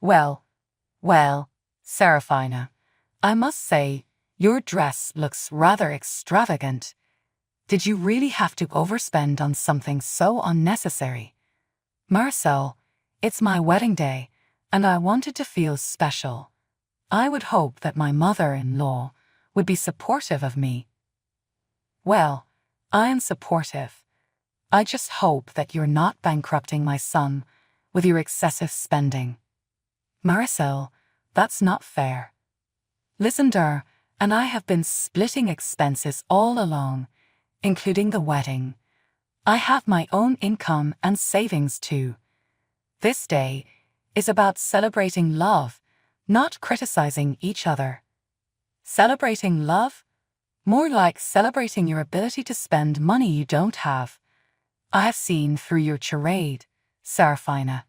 Well, well, Seraphina, I must say, your dress looks rather extravagant. Did you really have to overspend on something so unnecessary? Marcel, it's my wedding day, and I wanted to feel special. I would hope that my mother-in-law would be supportive of me. Well, I am supportive. I just hope that you're not bankrupting my son with your excessive spending. Marcel, that's not fair. Lysander and I have been splitting expenses all along, including the wedding. I have my own income and savings too. This day is about celebrating love, not criticizing each other. Celebrating love? More like celebrating your ability to spend money you don't have. I have seen through your charade, Seraphina.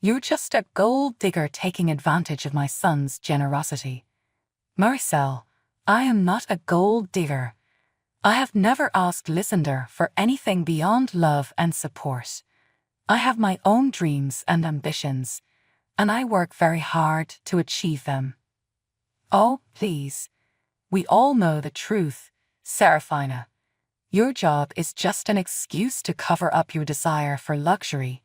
You're just a gold digger taking advantage of my son's generosity. Marcel, I am not a gold digger. I have never asked Lysander for anything beyond love and support. I have my own dreams and ambitions, and I work very hard to achieve them. Oh, please. We all know the truth, Seraphina. Your job is just an excuse to cover up your desire for luxury.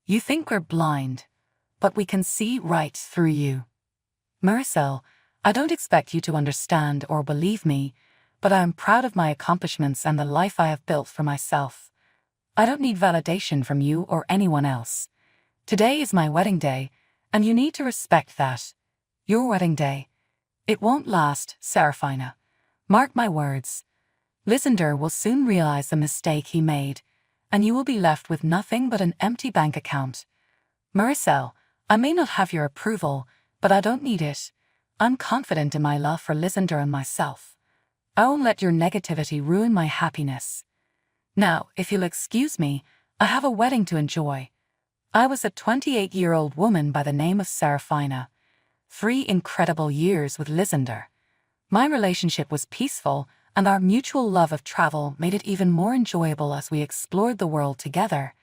You think we're blind, but we can see right through you. Marcel, I don't expect you to understand or believe me, but I am proud of my accomplishments and the life I have built for myself. I don't need validation from you or anyone else. Today is my wedding day, and you need to respect that. Your wedding day. It won't last, Seraphina. Mark my words. Lysander will soon realize the mistake he made, and you will be left with nothing but an empty bank account. Marcel, I may not have your approval, but I don't need it. I'm confident in my love for Lysander and myself. I won't let your negativity ruin my happiness. Now, if you'll excuse me, I have a wedding to enjoy. I was a 28-year-old woman by the name of Seraphina. 3 incredible years with Lysander. My relationship was peaceful, and our mutual love of travel made it even more enjoyable as we explored the world together.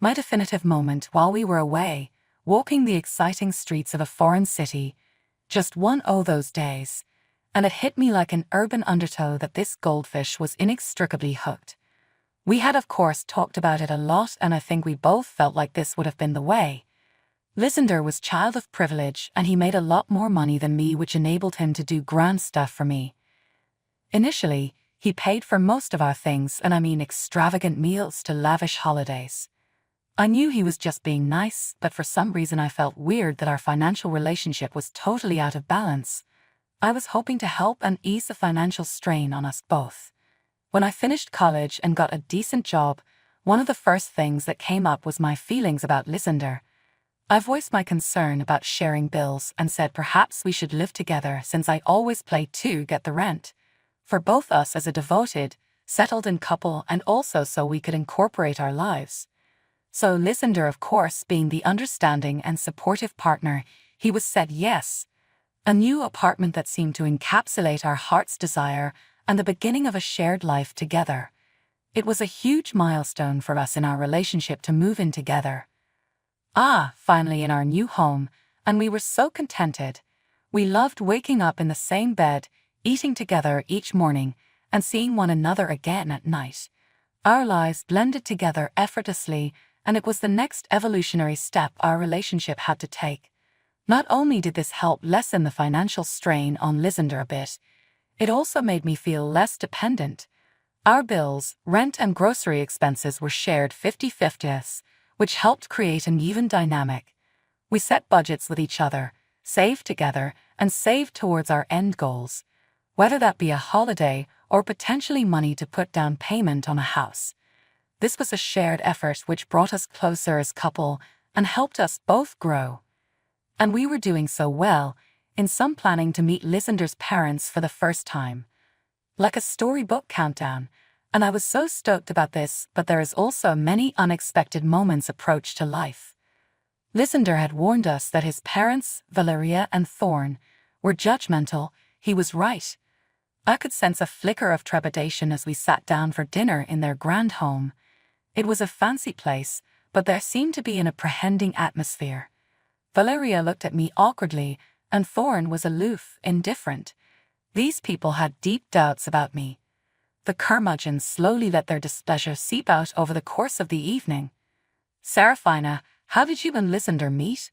My definitive moment while we were away, walking the exciting streets of a foreign city, just one of those days, and it hit me like an urban undertow that this goldfish was inextricably hooked. We had of course talked about it a lot, and I think we both felt like this would have been the way. Lysander was child of privilege, and he made a lot more money than me, which enabled him to do grand stuff for me. Initially, he paid for most of our things, and I mean extravagant meals to lavish holidays. I knew he was just being nice, but for some reason I felt weird that our financial relationship was totally out of balance. I was hoping to help and ease the financial strain on us both. When I finished college and got a decent job, one of the first things that came up was my feelings about Lysander. I voiced my concern about sharing bills and said perhaps we should live together, since I always play to get the rent. For both us as a devoted, settled-in couple, and also so we could incorporate our lives. So Lysander, of course, being the understanding and supportive partner, he was said yes. A new apartment that seemed to encapsulate our heart's desire and the beginning of a shared life together. It was a huge milestone for us in our relationship to move in together. Finally in our new home, and we were so contented. We loved waking up in the same bed, eating together each morning, and seeing one another again at night. Our lives blended together effortlessly, and it was the next evolutionary step our relationship had to take. Not only did this help lessen the financial strain on Lysander a bit, it also made me feel less dependent. Our bills, rent and grocery expenses were shared 50-50, which helped create an even dynamic. We set budgets with each other, saved together, and saved towards our end goals, whether that be a holiday or potentially money to put down payment on a house. This was a shared effort which brought us closer as a couple and helped us both grow. And we were doing so well, in some planning to meet Lysander's parents for the first time. Like a storybook countdown, and I was so stoked about this, but there is also many unexpected moments approach to life. Lysander had warned us that his parents, Valeria and Thorn, were judgmental. He was right. I could sense a flicker of trepidation as we sat down for dinner in their grand home. It was a fancy place, but there seemed to be an apprehending atmosphere. Valeria looked at me awkwardly, and Thorn was aloof, indifferent. These people had deep doubts about me. The curmudgeons slowly let their displeasure seep out over the course of the evening. Seraphina, how did you and Lysander meet?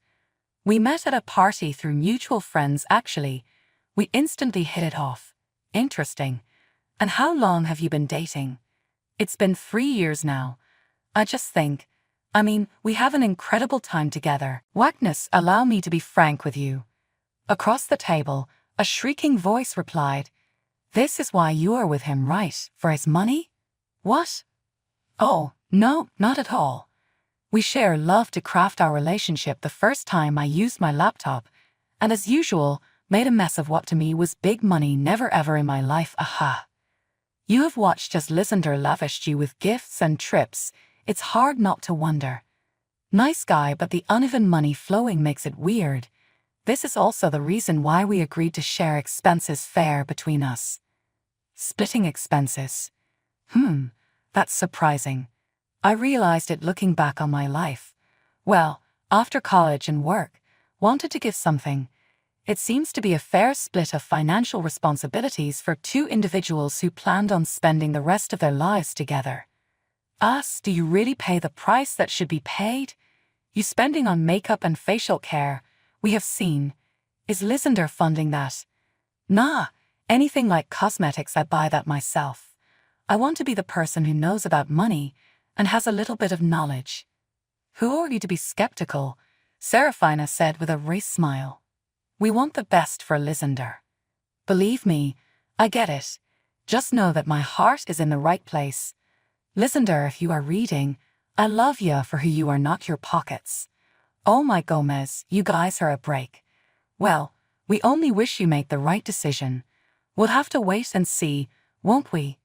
We met at a party through mutual friends, actually. We instantly hit it off. Interesting. And how long have you been dating? It's been 3 years now. We have an incredible time together. Wackness, allow me to be frank with you. Across the table, a shrieking voice replied, "This is why you are with him, right? For his money?" What? Oh, no, not at all. We share love to craft our relationship the first time I used my laptop, and as usual, made a mess of what to me was big money never ever in my life, aha. You have watched as Lysander lavished you with gifts and trips. It's hard not to wonder. Nice guy, but the uneven money flowing makes it weird. This is also the reason why we agreed to share expenses fair between us. Splitting expenses. That's surprising. I realized it looking back on my life. Well, after college and work, wanted to give something. It seems to be a fair split of financial responsibilities for two individuals who planned on spending the rest of their lives together. Do you really pay the price that should be paid? You spending on makeup and facial care, we have seen. Is Lysander funding that? Nah, anything like cosmetics, I buy that myself. I want to be the person who knows about money and has a little bit of knowledge. Who are you to be skeptical? Seraphina said with a wry smile. We want the best for Lysander. Believe me, I get it. Just know that my heart is in the right place. Lysander, if you are reading, I love you for who you are, not your pockets. Oh my Gomez, you guys are a break. Well, we only wish you make the right decision. We'll have to wait and see, won't we?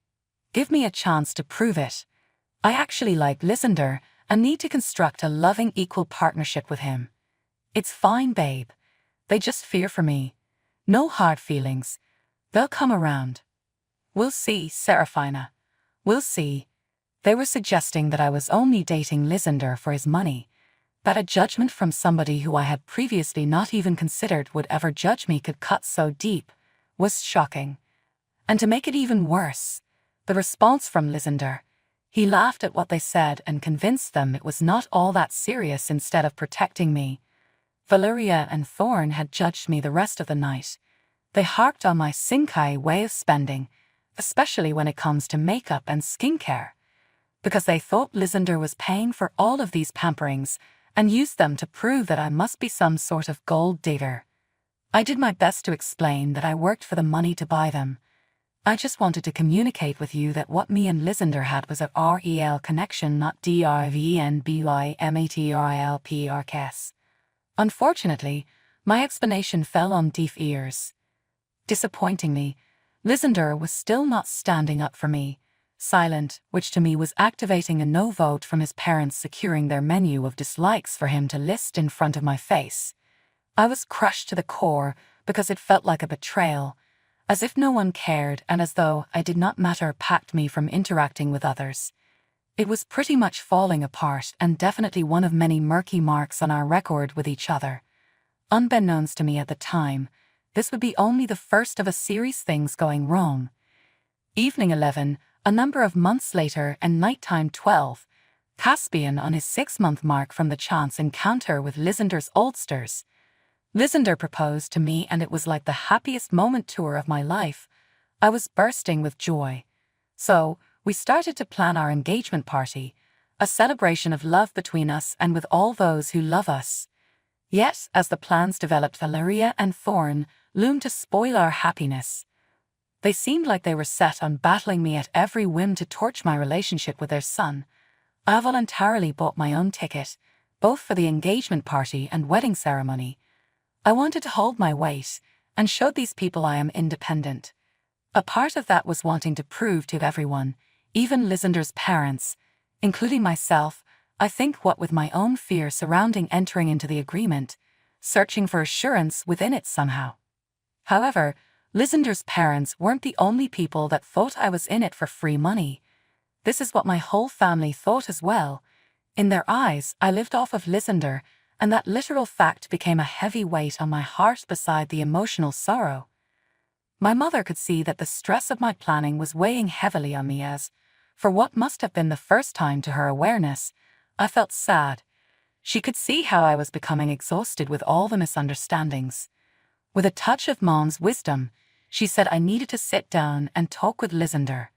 Give me a chance to prove it. I actually like Lysander and need to construct a loving equal partnership with him. It's fine, babe. They just fear for me. No hard feelings. They'll come around. We'll see, Seraphina. We'll see. They were suggesting that I was only dating Lysander for his money, that a judgment from somebody who I had previously not even considered would ever judge me could cut so deep, was shocking. And to make it even worse, the response from Lysander. He laughed at what they said and convinced them it was not all that serious instead of protecting me. Valeria and Thorn had judged me the rest of the night. They harped on my Sinkai way of spending, especially when it comes to makeup and skincare, because they thought Lysander was paying for all of these pamperings and used them to prove that I must be some sort of gold digger. I did my best to explain that I worked for the money to buy them. I just wanted to communicate with you that what me and Lysander had was a REL connection, not DRVNBYMATRILPRKS. Unfortunately, my explanation fell on deaf ears. Disappointingly, Lysander was still not standing up for me, silent, which to me was activating a no vote from his parents securing their menu of dislikes for him to list in front of my face. I was crushed to the core because it felt like a betrayal, as if no one cared and as though I did not matter packed me from interacting with others. It was pretty much falling apart and definitely one of many murky marks on our record with each other. Unbeknownst to me at the time, this would be only the first of a series things going wrong. Evening 11, a number of months later, and nighttime 12, Caspian on his 6-month mark from the chance encounter with Lysander's oldsters. Lysander proposed to me and it was like the happiest moment tour of my life. I was bursting with joy. So, we started to plan our engagement party, a celebration of love between us and with all those who love us. Yet, as the plans developed, Valeria and Thorn loomed to spoil our happiness. They seemed like they were set on battling me at every whim to torch my relationship with their son. I voluntarily bought my own ticket, both for the engagement party and wedding ceremony. I wanted to hold my weight and showed these people I am independent. A part of that was wanting to prove to everyone, even Lysander's parents, including myself, I think what with my own fear surrounding entering into the agreement, searching for assurance within it somehow. However, Lysander's parents weren't the only people that thought I was in it for free money. This is what my whole family thought as well. In their eyes, I lived off of Lysander and that literal fact became a heavy weight on my heart beside the emotional sorrow. My mother could see that the stress of my planning was weighing heavily on me as, for what must have been the first time to her awareness, I felt sad. She could see how I was becoming exhausted with all the misunderstandings. With a touch of Mom's wisdom, she said I needed to sit down and talk with Lysander.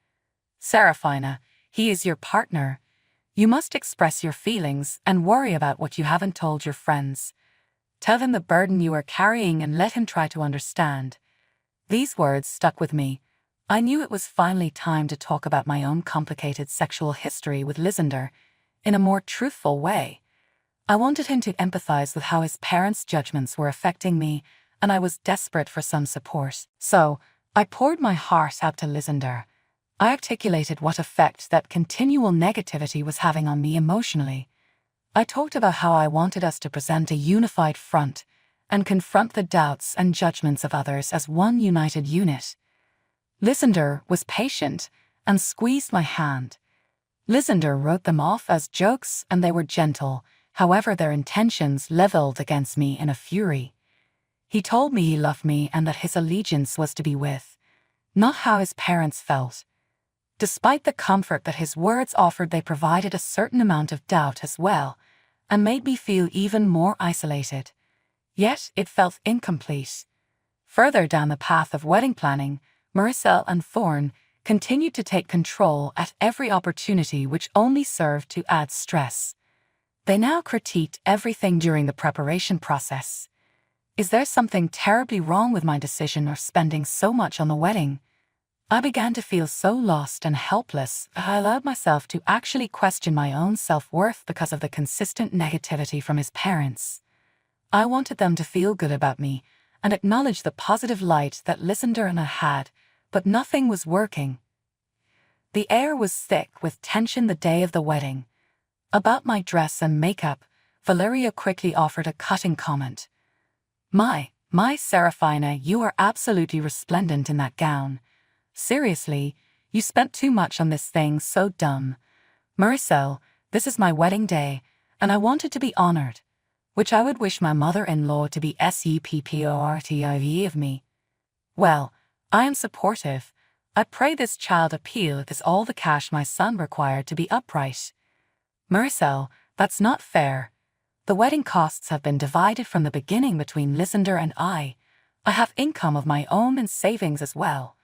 Seraphina, he is your partner. You must express your feelings and worry about what you haven't told your friends. Tell him the burden you are carrying and let him try to understand. These words stuck with me. I knew it was finally time to talk about my own complicated sexual history with Lysander in a more truthful way. I wanted him to empathize with how his parents' judgments were affecting me, and I was desperate for some support. So, I poured my heart out to Lysander. I articulated what effect that continual negativity was having on me emotionally. I talked about how I wanted us to present a unified front and confront the doubts and judgments of others as one united unit. Lysander was patient and squeezed my hand. Lysander wrote them off as jokes and they were gentle, however their intentions leveled against me in a fury. He told me he loved me and that his allegiance was to be with, not how his parents felt. Despite the comfort that his words offered, they provided a certain amount of doubt as well, and made me feel even more isolated. Yet it felt incomplete. Further down the path of wedding planning, Maricel and Thorne continued to take control at every opportunity, which only served to add stress. They now critiqued everything during the preparation process. Is there something terribly wrong with my decision or spending so much on the wedding? I began to feel so lost and helpless that I allowed myself to actually question my own self-worth because of the consistent negativity from his parents. I wanted them to feel good about me and acknowledge the positive light that Lysander and I had, but nothing was working. The air was thick with tension the day of the wedding. About my dress and makeup, Valeria quickly offered a cutting comment. My Seraphina, you are absolutely resplendent in that gown. Seriously, you spent too much on this thing, so dumb. Maricel, this is my wedding day, and I wanted to be honored, which I would wish my mother-in-law to be supportive of me. Well, I am supportive. I pray this child appeal is all the cash my son required to be upright. Maricel, that's not fair. The wedding costs have been divided from the beginning between Lysander and I. I have income of my own and savings as well.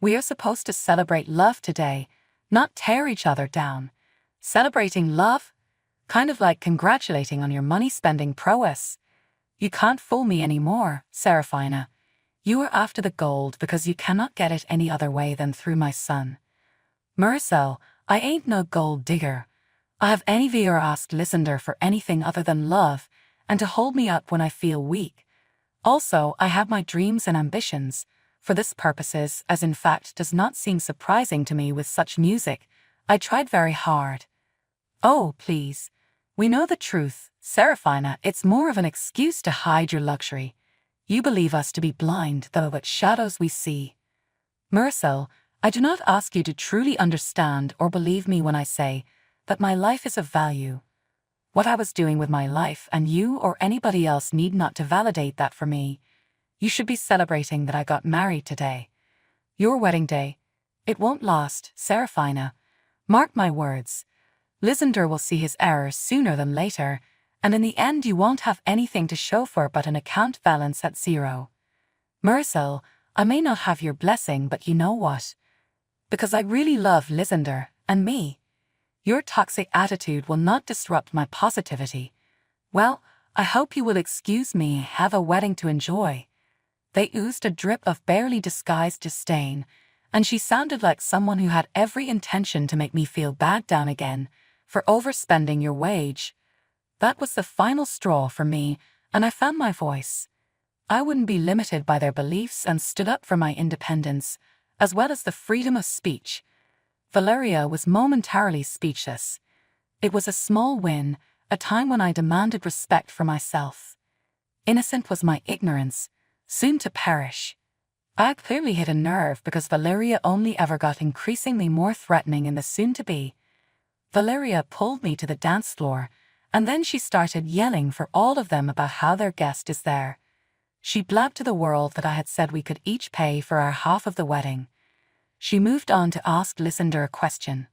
We are supposed to celebrate love today, not tear each other down. Celebrating love? Kind of like congratulating on your money-spending prowess. You can't fool me anymore, Seraphina. You are after the gold because you cannot get it any other way than through my son. Maricel, I ain't no gold digger. I have envy or asked Lysander for anything other than love and to hold me up when I feel weak. Also, I have my dreams and ambitions. For this purposes, as in fact does not seem surprising to me with such music, I tried very hard. Oh, please. We know the truth, Seraphina, it's more of an excuse to hide your luxury. You believe us to be blind, though but shadows we see. Maricel, I do not ask you to truly understand or believe me when I say that my life is of value. What I was doing with my life and you or anybody else need not to validate that for me. You should be celebrating that I got married today. Your wedding day. It won't last, Seraphina. Mark my words. Lysander will see his errors sooner than later, and in the end you won't have anything to show for but an account balance at zero. Maricel, I may not have your blessing, but you know what? Because I really love Lysander and me. Your toxic attitude will not disrupt my positivity. Well, I hope you will excuse me, have a wedding to enjoy. They oozed a drip of barely disguised disdain, and she sounded like someone who had every intention to make me feel bad down again for overspending your wage. That was the final straw for me, and I found my voice. I wouldn't be limited by their beliefs and stood up for my independence, as well as the freedom of speech. Valeria was momentarily speechless. It was a small win, a time when I demanded respect for myself. Innocent was my ignorance, soon to perish. I clearly hit a nerve because Valeria only ever got increasingly more threatening in the soon-to-be. Valeria pulled me to the dance floor, And then she started yelling for all of them about how their guest is there. She blabbed to the world that I had said we could each pay for our half of the wedding. She moved on to ask Lysander a question.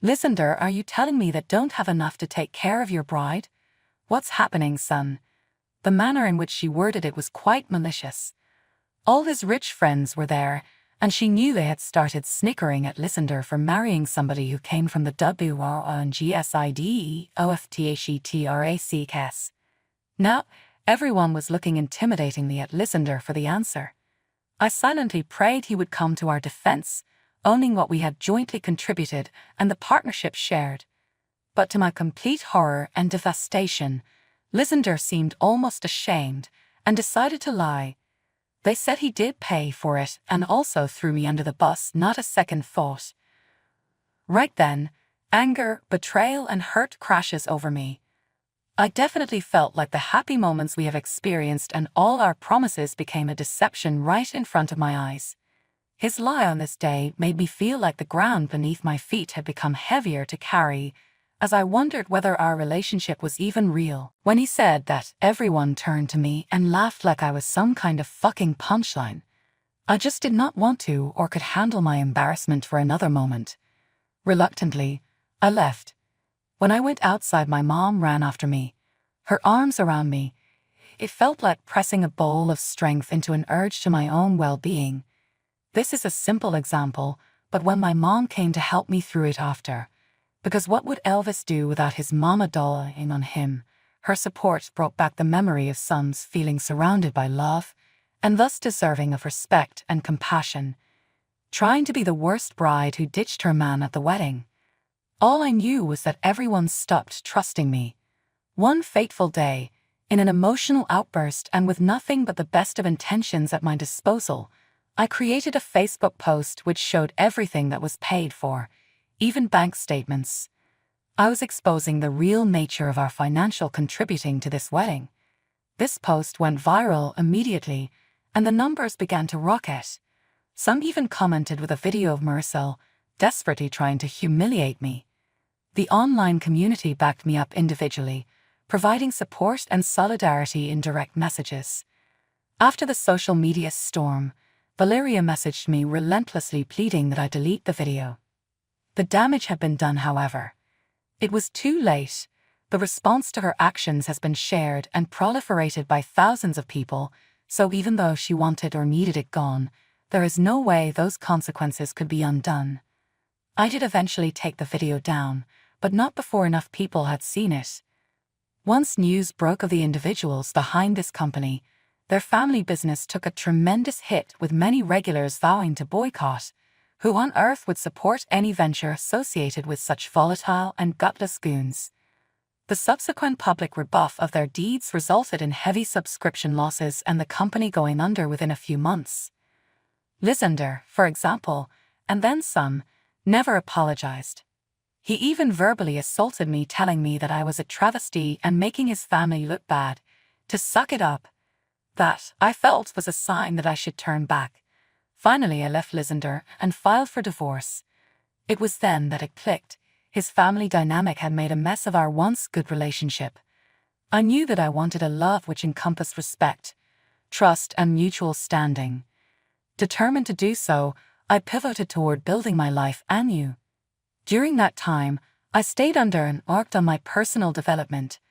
Lysander, are you telling me that don't have enough to take care of your bride? What's happening, son? The manner in which she worded it was quite malicious. All his rich friends were there, and she knew they had started snickering at Lysander for marrying somebody who came from the WRNGSIDEOFTHETRACS. Now, everyone was looking intimidatingly at Lysander for the answer. I silently prayed he would come to our defense, owning what we had jointly contributed and the partnership shared. But to my complete horror and devastation, Lysander seemed almost ashamed and decided to lie. They said he did pay for it and also threw me under the bus, not a second thought. Right then, anger, betrayal, and hurt crashes over me. I definitely felt like the happy moments we have experienced and all our promises became a deception right in front of my eyes. His lie on this day made me feel like the ground beneath my feet had become heavier to carry, as I wondered whether our relationship was even real. When he said that, everyone turned to me and laughed like I was some kind of fucking punchline. I just did not want to or could handle my embarrassment for another moment. Reluctantly, I left. When I went outside, my mom ran after me, her arms around me. It felt like pressing a bowl of strength into an urge to my own well-being. This is a simple example, but when my mom came to help me through it after, because what would Elvis do without his mama dolling on him? Her support brought back the memory of sons feeling surrounded by love, and thus deserving of respect and compassion. Trying to be the worst bride who ditched her man at the wedding. All I knew was that everyone stopped trusting me. One fateful day, in an emotional outburst and with nothing but the best of intentions at my disposal, I created a Facebook post which showed everything that was paid for, even bank statements. I was exposing the real nature of our financial contributing to this wedding. This post went viral immediately, and the numbers began to rocket. Some even commented with a video of Marcel, desperately trying to humiliate me. The online community backed me up individually, providing support and solidarity in direct messages. After the social media storm, Valeria messaged me relentlessly pleading that I delete the video. The damage had been done, however. It was too late. The response to her actions has been shared and proliferated by thousands of people, so even though she wanted or needed it gone, there is no way those consequences could be undone. I did eventually take the video down, but not before enough people had seen it. Once news broke of the individuals behind this company, their family business took a tremendous hit, with many regulars vowing to boycott. Who on earth would support any venture associated with such volatile and gutless goons? The subsequent public rebuff of their deeds resulted in heavy subscription losses and the company going under within a few months. Lysander, for example, and then some, never apologized. He even verbally assaulted me, telling me that I was a travesty and making his family look bad, to suck it up. That, I felt, was a sign that I should turn back. Finally, I left Lysander and filed for divorce. It was then that it clicked. His family dynamic had made a mess of our once good relationship. I knew that I wanted a love which encompassed respect, trust, and mutual standing. Determined to do so, I pivoted toward building my life anew. During that time, I stayed under and worked on my personal development.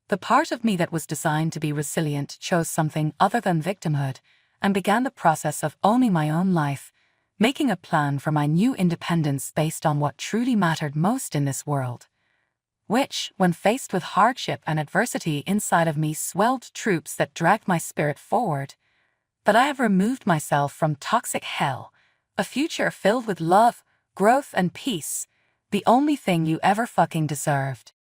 The part of me that was designed to be resilient chose something other than victimhood, and began the process of owning my own life, making a plan for my new independence based on what truly mattered most in this world. Which, when faced with hardship and adversity inside of me, swelled troops that dragged my spirit forward. That I have removed myself from toxic hell, a future filled with love, growth, and peace, the only thing you ever fucking deserved.